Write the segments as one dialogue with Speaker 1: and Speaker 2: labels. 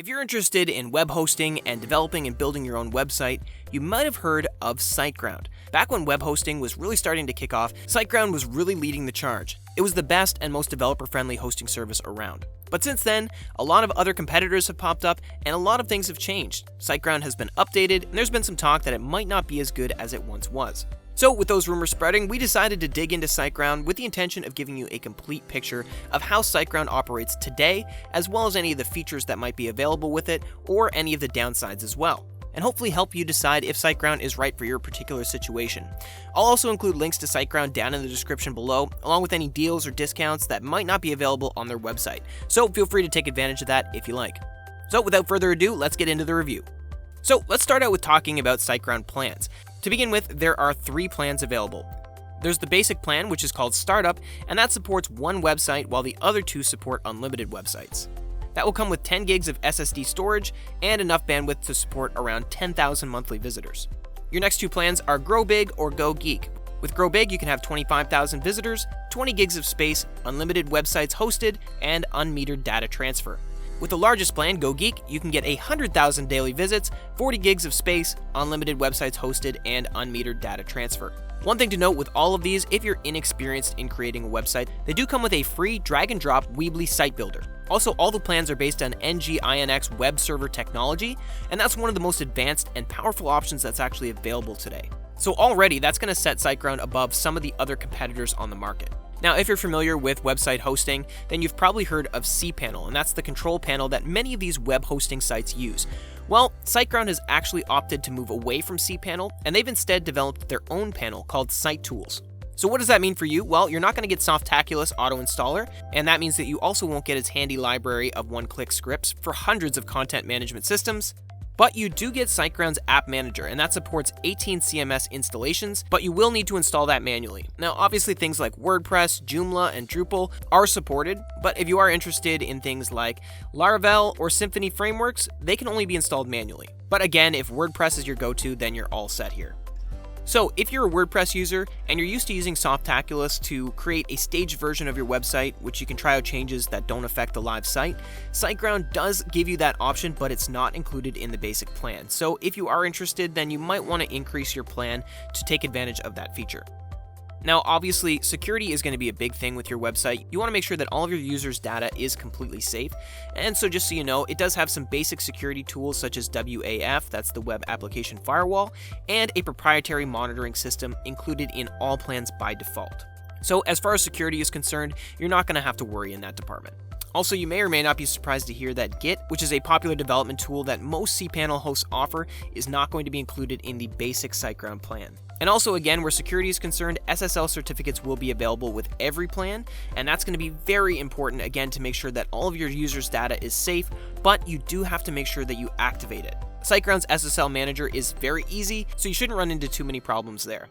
Speaker 1: If you're interested in web hosting and developing and building your own website, you might have heard of Siteground. Back when web hosting was really starting to kick off, Siteground was really leading the charge. It was the best and most developer-friendly hosting service around. But since then, a lot of other competitors have popped up and a lot of things have changed. Siteground has been updated and there's been some talk that it might not be as good as it once was. So with those rumors spreading, we decided to dig into Siteground with the intention of giving you a complete picture of how Siteground operates today, as well as any of the features that might be available with it, or any of the downsides as well, and hopefully help you decide if Siteground is right for your particular situation. I'll also include links to Siteground down in the description below, along with any deals or discounts that might not be available on their website, so feel free to take advantage of that if you like. So without further ado, let's get into the review. So let's start out with talking about Siteground Plans. To begin with, there are 3 plans available. There's the basic plan, which is called Startup, and that supports one website while the other 2 support unlimited websites. That will come with 10 gigs of SSD storage and enough bandwidth to support around 10,000 monthly visitors. Your next 2 plans are Grow Big or Go Geek. With Grow Big, you can have 25,000 visitors, 20 gigs of space, unlimited websites hosted, and unmetered data transfer. With the largest plan, Go Geek, you can get 100,000 daily visits, 40 gigs of space, unlimited websites hosted, and unmetered data transfer. One thing to note with all of these, if you're inexperienced in creating a website, they do come with a free drag-and-drop Weebly site builder. Also, all the plans are based on NGINX web server technology, and that's one of the most advanced and powerful options that's actually available today. So already, that's going to set Siteground above some of the other competitors on the market. Now, if you're familiar with website hosting, then you've probably heard of cPanel, and that's the control panel that many of these web hosting sites use. Well, Siteground has actually opted to move away from cPanel, and they've instead developed their own panel called Site Tools. So what does that mean for you? Well, you're not going to get Softaculous Auto Installer, and that means that you also won't get its handy library of one-click scripts for hundreds of content management systems. But you do get Siteground's App Manager, and that supports 18 CMS installations, but you will need to install that manually. Now, obviously things like WordPress, Joomla, and Drupal are supported, but if you are interested in things like Laravel or Symfony frameworks, they can only be installed manually. But again, if WordPress is your go-to, then you're all set here. So if you're a WordPress user and you're used to using Softaculous to create a staged version of your website, which you can try out changes that don't affect the live site, Siteground does give you that option, but it's not included in the basic plan. So if you are interested, then you might want to increase your plan to take advantage of that feature. Now, obviously, security is going to be a big thing with your website. You want to make sure that all of your users' data is completely safe. And so just so you know, it does have some basic security tools such as WAF, that's the Web Application Firewall, and a proprietary monitoring system included in all plans by default. So as far as security is concerned, you're not going to have to worry in that department. Also, you may or may not be surprised to hear that Git, which is a popular development tool that most cPanel hosts offer, is not going to be included in the basic Siteground plan. And also, again, where security is concerned, SSL certificates will be available with every plan, and that's going to be very important, again, to make sure that all of your users' data is safe, but you do have to make sure that you activate it. Siteground's SSL manager is very easy, so you shouldn't run into too many problems there.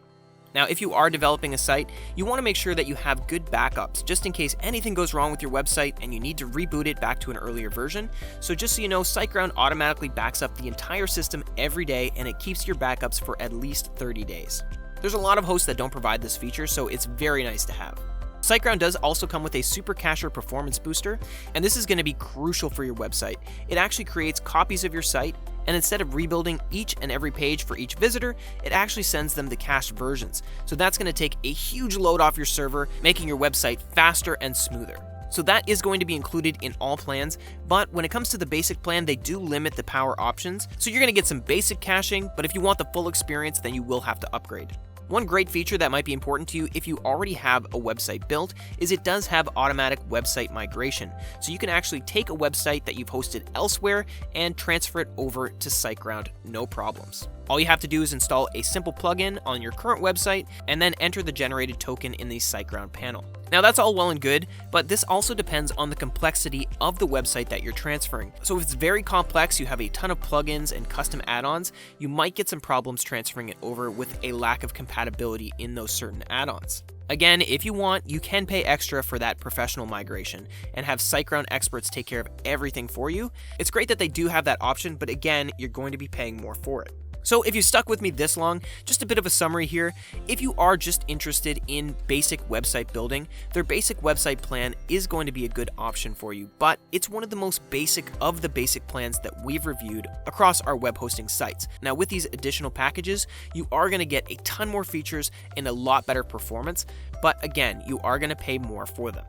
Speaker 1: Now, if you are developing a site, you want to make sure that you have good backups, just in case anything goes wrong with your website and you need to reboot it back to an earlier version. So just so you know, Siteground automatically backs up the entire system every day, and it keeps your backups for at least 30 days. There's a lot of hosts that don't provide this feature, so it's very nice to have. Siteground does also come with a Super Cacher performance booster, and this is going to be crucial for your website. It actually creates copies of your site, and instead of rebuilding each and every page for each visitor, it actually sends them the cached versions. So that's going to take a huge load off your server, making your website faster and smoother. So that is going to be included in all plans, but when it comes to the basic plan, they do limit the power options. So you're going to get some basic caching, but if you want the full experience, then you will have to upgrade. One great feature that might be important to you if you already have a website built is it does have automatic website migration. So you can actually take a website that you've hosted elsewhere and transfer it over to Siteground, no problems. All you have to do is install a simple plugin on your current website and then enter the generated token in the Siteground panel. Now that's all well and good, but this also depends on the complexity of the website that you're transferring. So if it's very complex, you have a ton of plugins and custom add-ons, you might get some problems transferring it over with a lack of compatibility in those certain add-ons. Again, if you want, you can pay extra for that professional migration and have Siteground experts take care of everything for you. It's great that they do have that option, but again, you're going to be paying more for it. So if you stuck with me this long, just a bit of a summary here. If you are just interested in basic website building, their basic website plan is going to be a good option for you, but it's one of the most basic of the basic plans that we've reviewed across our web hosting sites. Now with these additional packages, you are going to get a ton more features and a lot better performance, but again, you are going to pay more for them.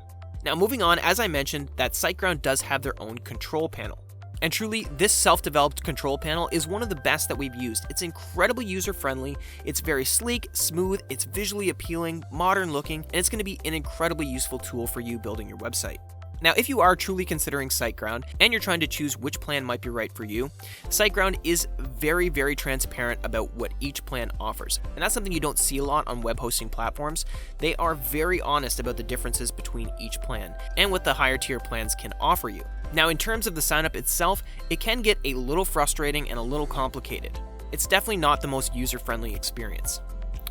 Speaker 1: Now moving on, as I mentioned, that Siteground does have their own control panel. And truly, this self-developed control panel is one of the best that we've used. It's incredibly user-friendly, it's very sleek, smooth, it's visually appealing, modern looking, and it's going to be an incredibly useful tool for you building your website. Now, if you are truly considering Siteground and you're trying to choose which plan might be right for you, Siteground is very, very transparent about what each plan offers. And that's something you don't see a lot on web hosting platforms. They are very honest about the differences between each plan and what the higher tier plans can offer you. Now, in terms of the signup itself, it can get a little frustrating and a little complicated. It's definitely not the most user-friendly experience.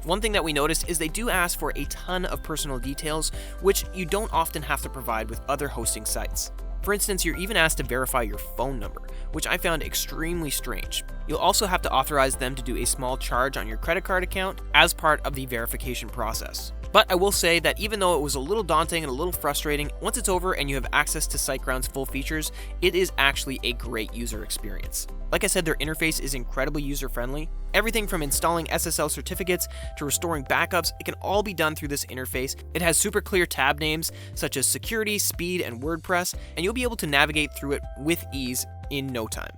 Speaker 1: One thing that we noticed is they do ask for a ton of personal details, which you don't often have to provide with other hosting sites. For instance, you're even asked to verify your phone number, which I found extremely strange. You'll also have to authorize them to do a small charge on your credit card account as part of the verification process. But I will say that even though it was a little daunting and a little frustrating, once it's over and you have access to Siteground's full features, it is actually a great user experience. Like I said, their interface is incredibly user-friendly. Everything from installing SSL certificates to restoring backups, it can all be done through this interface. It has super clear tab names such as security, speed, and WordPress, and you'll be able to navigate through it with ease in no time.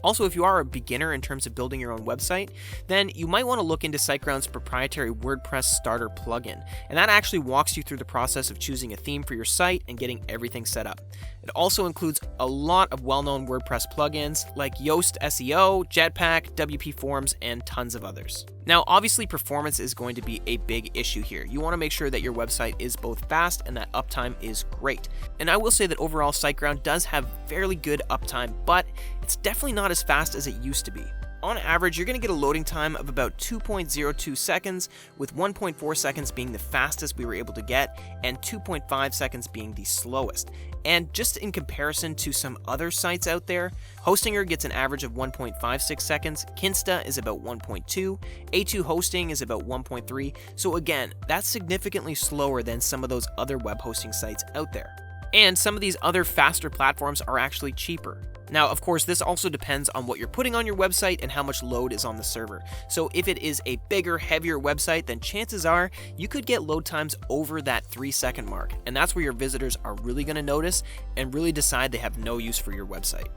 Speaker 1: Also, if you are a beginner in terms of building your own website, then you might want to look into Siteground's proprietary WordPress starter plugin, and that actually walks you through the process of choosing a theme for your site and getting everything set up. It also includes a lot of well-known WordPress plugins like Yoast SEO, Jetpack, WP Forms, and tons of others. Now, obviously, performance is going to be a big issue here. You want to make sure that your website is both fast and that uptime is great. And I will say that overall, Siteground does have fairly good uptime, but it's definitely not as fast as it used to be. On average, you're going to get a loading time of about 2.02 seconds, with 1.4 seconds being the fastest we were able to get, and 2.5 seconds being the slowest. And just in comparison to some other sites out there, Hostinger gets an average of 1.56 seconds, Kinsta is about 1.2, A2 Hosting is about 1.3, so again, that's significantly slower than some of those other web hosting sites out there. And some of these other faster platforms are actually cheaper. Now, of course, this also depends on what you're putting on your website and how much load is on the server. So if it is a bigger, heavier website, then chances are you could get load times over that 3-second mark. And that's where your visitors are really going to notice and really decide they have no use for your website.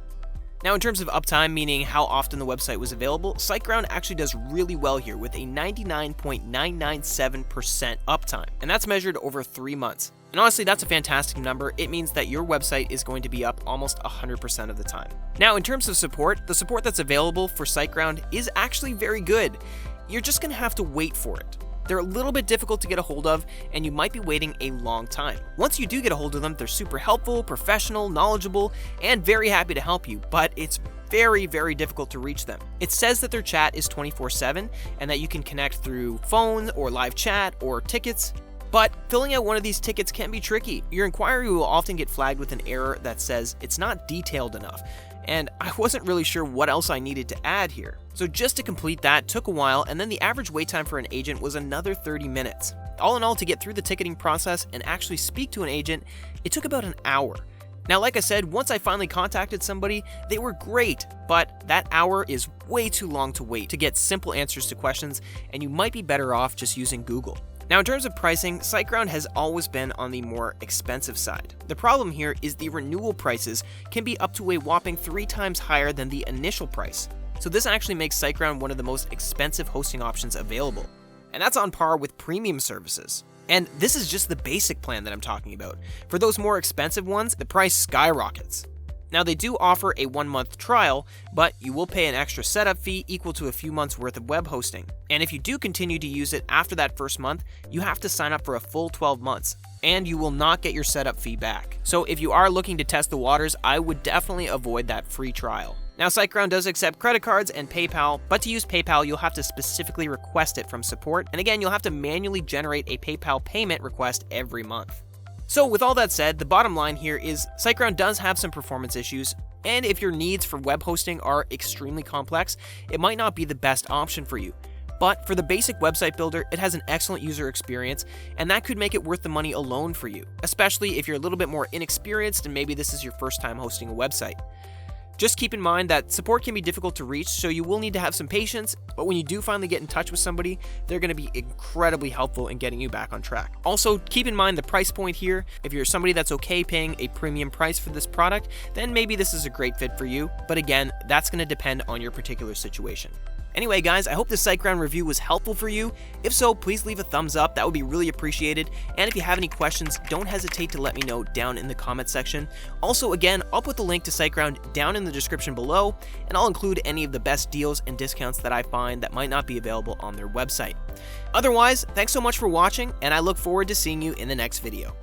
Speaker 1: Now, in terms of uptime, meaning how often the website was available, Siteground actually does really well here with a 99.997% uptime, and that's measured over 3 months. And honestly, that's a fantastic number. It means that your website is going to be up almost 100% of the time. Now, in terms of support, the support that's available for Siteground is actually very good. You're just going to have to wait for it. They're a little bit difficult to get a hold of, and you might be waiting a long time. Once you do get a hold of them, they're super helpful, professional, knowledgeable, and very happy to help you, but it's very, very difficult to reach them. It says that their chat is 24/7 and that you can connect through phone or live chat or tickets, but filling out one of these tickets can be tricky. Your inquiry will often get flagged with an error that says it's not detailed enough, and I wasn't really sure what else I needed to add here. So just to complete that took a while, and then the average wait time for an agent was another 30 minutes. All in all, to get through the ticketing process and actually speak to an agent, it took about an hour. Now, like I said, once I finally contacted somebody, they were great, but that hour is way too long to wait to get simple answers to questions, and you might be better off just using Google. Now, in terms of pricing, Siteground has always been on the more expensive side. The problem here is the renewal prices can be up to a whopping 3 times higher than the initial price. So this actually makes Siteground one of the most expensive hosting options available. And that's on par with premium services. And this is just the basic plan that I'm talking about. For those more expensive ones, the price skyrockets. Now, they do offer a 1-month trial, but you will pay an extra setup fee equal to a few months worth of web hosting. And if you do continue to use it after that first month, you have to sign up for a full 12 months, and you will not get your setup fee back. So if you are looking to test the waters, I would definitely avoid that free trial. Now, Siteground does accept credit cards and PayPal, but to use PayPal, you'll have to specifically request it from support, and again, you'll have to manually generate a PayPal payment request every month. So with all that said, the bottom line here is Siteground does have some performance issues, And if your needs for web hosting are extremely complex, it might not be the best option for you. But for the basic website builder, it has an excellent user experience, and that could make it worth the money alone for you, especially if you're a little bit more inexperienced and maybe this is your first time hosting a website. Just keep in mind that support can be difficult to reach, so you will need to have some patience, but when you do finally get in touch with somebody, they're going to be incredibly helpful in getting you back on track. Also, keep in mind the price point here. If you're somebody that's okay paying a premium price for this product, then maybe this is a great fit for you, but again, that's going to depend on your particular situation. Anyway, guys, I hope this Siteground review was helpful for you. If so, please leave a thumbs up. That would be really appreciated. And if you have any questions, don't hesitate to let me know down in the comment section. Also, again, I'll put the link to Siteground down in the description below, and I'll include any of the best deals and discounts that I find that might not be available on their website. Otherwise, thanks so much for watching, and I look forward to seeing you in the next video.